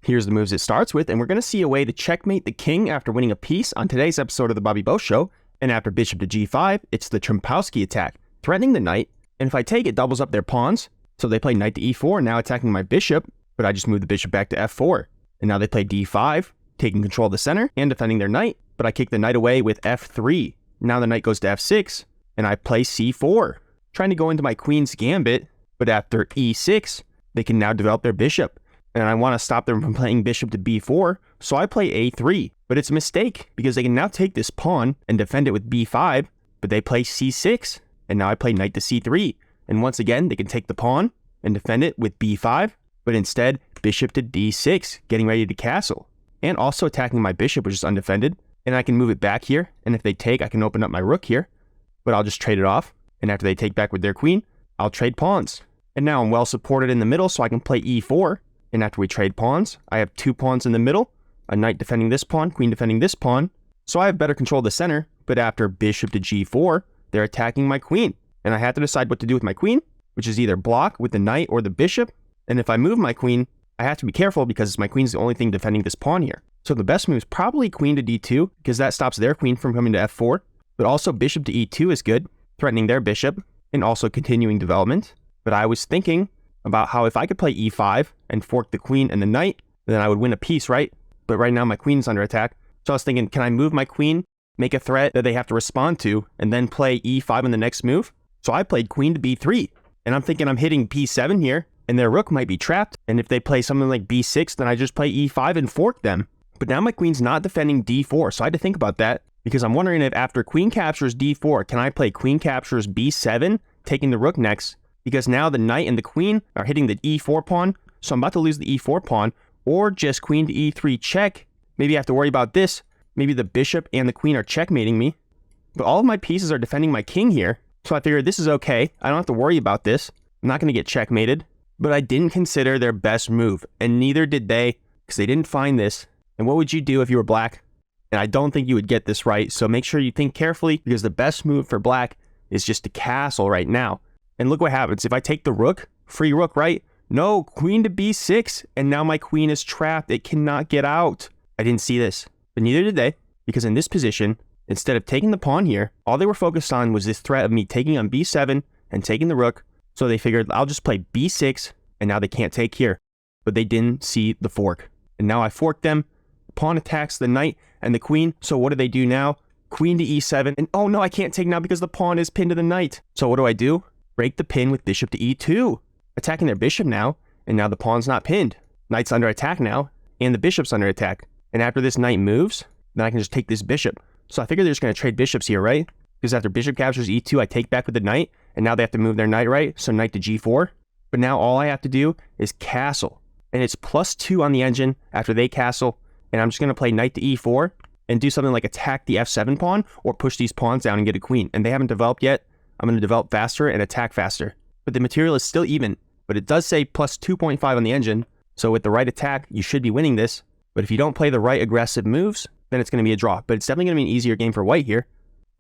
Here's the moves it starts with, and we're going to see a way to checkmate the king after winning a piece on today's episode of the Bobby Bo Show. And after bishop to g5, it's the Trompowsky attack, threatening the knight. And if I take it, doubles up their pawns. So they play knight to e4, now attacking my bishop, but I just moved the bishop back to f4. And now they play d5, taking control of the center and defending their knight, but I kick the knight away with f3. Now the knight goes to f6, and I play c4, trying to go into my queen's gambit, but after e6, they can now develop their bishop. And I want to stop them from playing bishop to b4, so I play a3. But it's a mistake, because they can now take this pawn and defend it with b5, but they play c6, and now I play knight to c3. And once again, they can take the pawn and defend it with b5, but instead, bishop to d6, getting ready to castle. And also attacking my bishop, which is undefended, and I can move it back here, and if they take, I can open up my rook here, but I'll just trade it off, and after they take back with their queen, I'll trade pawns. And now I'm well supported in the middle, so I can play e4, and after we trade pawns, I have two pawns in the middle, a knight defending this pawn, queen defending this pawn, so I have better control of the center, but after bishop to g4, they're attacking my queen, and I have to decide what to do with my queen, which is either block with the knight or the bishop, and if I move my queen, I have to be careful because my queen's the only thing defending this pawn here. So the best move is probably queen to d2, because that stops their queen from coming to f4, but also bishop to e2 is good, threatening their bishop, and also continuing development. But I was thinking about how if I could play e5 and fork the queen and the knight, then I would win a piece, right? But right now my queen's under attack. So I was thinking, can I move my queen, make a threat that they have to respond to, and then play e5 in the next move? So I played queen to b3, and I'm thinking I'm hitting b7 here, and their rook might be trapped, and if they play something like b6, then I just play e5 and fork them. But now my queen's not defending d4, so I had to think about that, because I'm wondering if after queen captures d4, can I play queen captures b7, taking the rook next? Because now the knight and the queen are hitting the e4 pawn, so I'm about to lose the e4 pawn, or just queen to e3 check. Maybe I have to worry about this. Maybe the bishop and the queen are checkmating me. But all of my pieces are defending my king here, so I figured this is okay. I don't have to worry about this. I'm not going to get checkmated. But I didn't consider their best move, and neither did they, because they didn't find this. And what would you do if you were black? And I don't think you would get this right, so make sure you think carefully, because the best move for black is just to castle right now. And look what happens. If I take the rook, free rook, right? No, queen to b6, and now my queen is trapped. It cannot get out. I didn't see this, but neither did they, because in this position, instead of taking the pawn here, all they were focused on was this threat of me taking on b7 and taking the rook. So they figured, I'll just play b6, and now they can't take here. But they didn't see the fork. And now I forked them. Pawn attacks the knight and the queen. So what do they do now? Queen to e7, and oh no, I can't take now because the pawn is pinned to the knight. So what do? Break the pin with bishop to e2. Attacking their bishop now, and now the pawn's not pinned. Knight's under attack now, and the bishop's under attack. And after this knight moves, then I can just take this bishop. So I figure they're just going to trade bishops here, right? Because after bishop captures e2, I take back with the knight, and now they have to move their knight, right? So knight to g4. But now all I have to do is castle. And it's +2 on the engine after they castle, and I'm just going to play knight to e4 and do something like attack the f7 pawn or push these pawns down and get a queen. And they haven't developed yet. I'm going to develop faster and attack faster. But the material is still even, but it does say +2.5 on the engine. So with the right attack, you should be winning this. But if you don't play the right aggressive moves, then it's going to be a draw. But it's definitely going to be an easier game for white here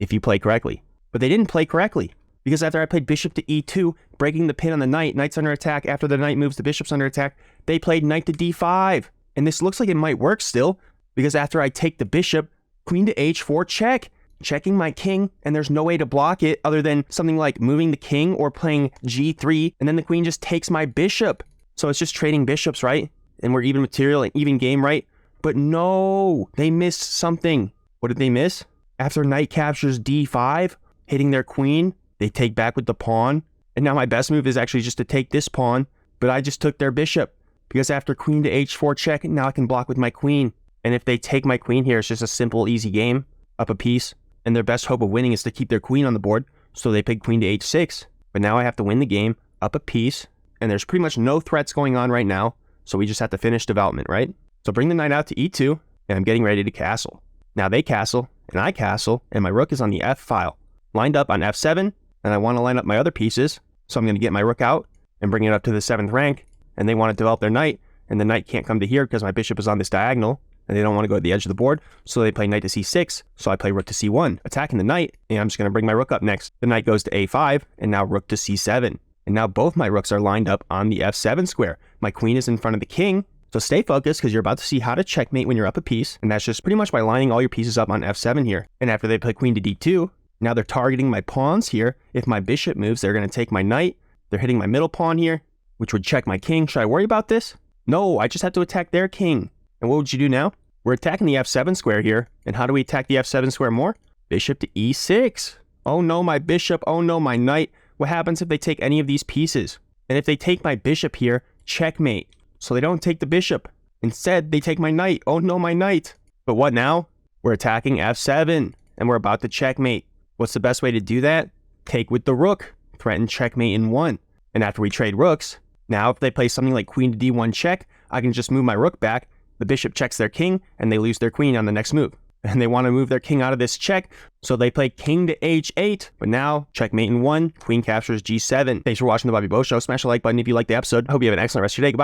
if you play correctly. But they didn't play correctly, because after I played bishop to e2, breaking the pin on the knight, knight's under attack. After the knight moves, the bishop's under attack. They played knight to d5. And this looks like it might work still, because after I take the bishop, queen to h4 check. Checking my king, and there's no way to block it other than something like moving the king or playing g3, and then the queen just takes my bishop. So it's just trading bishops, right? And we're even material and even game, right? But no, they missed something. What did they miss? After knight captures d5, hitting their queen, they take back with the pawn. And now my best move is actually just to take this pawn, but I just took their bishop, because after queen to h4 check, now I can block with my queen. And if they take my queen here, it's just a simple, easy game, up a piece. And their best hope of winning is to keep their queen on the board, so they pick queen to h6. But now I have to win the game, up a piece, and there's pretty much no threats going on right now, so we just have to finish development, right? So bring the knight out to e2, and I'm getting ready to castle. Now they castle, and I castle, and my rook is on the f file, lined up on f7, and I want to line up my other pieces, so I'm going to get my rook out and bring it up to the 7th rank, and they want to develop their knight, and the knight can't come to here because my bishop is on this diagonal, and they don't want to go to the edge of the board, so they play knight to c6, so I play rook to c1, attacking the knight, and I'm just going to bring my rook up next. The knight goes to a5, and now rook to c7, and now both my rooks are lined up on the f7 square. My queen is in front of the king, So stay focused because you're about to see how to checkmate when you're up a piece, and that's just pretty much by lining all your pieces up on f7 here. And after they play queen to d2, now they're targeting my pawns here. If my bishop moves, they're going to take my knight. They're hitting my middle pawn here, which would check my king. Should I worry about this? No, I just have to attack their king. And what would you do now? We're attacking the f7 square here. And how do we attack the f7 square more? Bishop to e6. Oh no, my bishop. Oh no, my knight. What happens if they take any of these pieces? And if they take my bishop here, checkmate. So they don't take the bishop. Instead, they take my knight. Oh no, my knight. But what now? We're attacking f7. And we're about to checkmate. What's the best way to do that? Take with the rook. Threaten checkmate in 1. And after we trade rooks, now if they play something like queen to d1 check, I can just move my rook back, the bishop checks their king, and they lose their queen on the next move. And they want to move their king out of this check, so they play king to h8, but now checkmate in 1, queen captures g7. Thanks for watching the Bobby Bo Show. Smash the like button if you liked the episode. I hope you have an excellent rest of your day. Goodbye.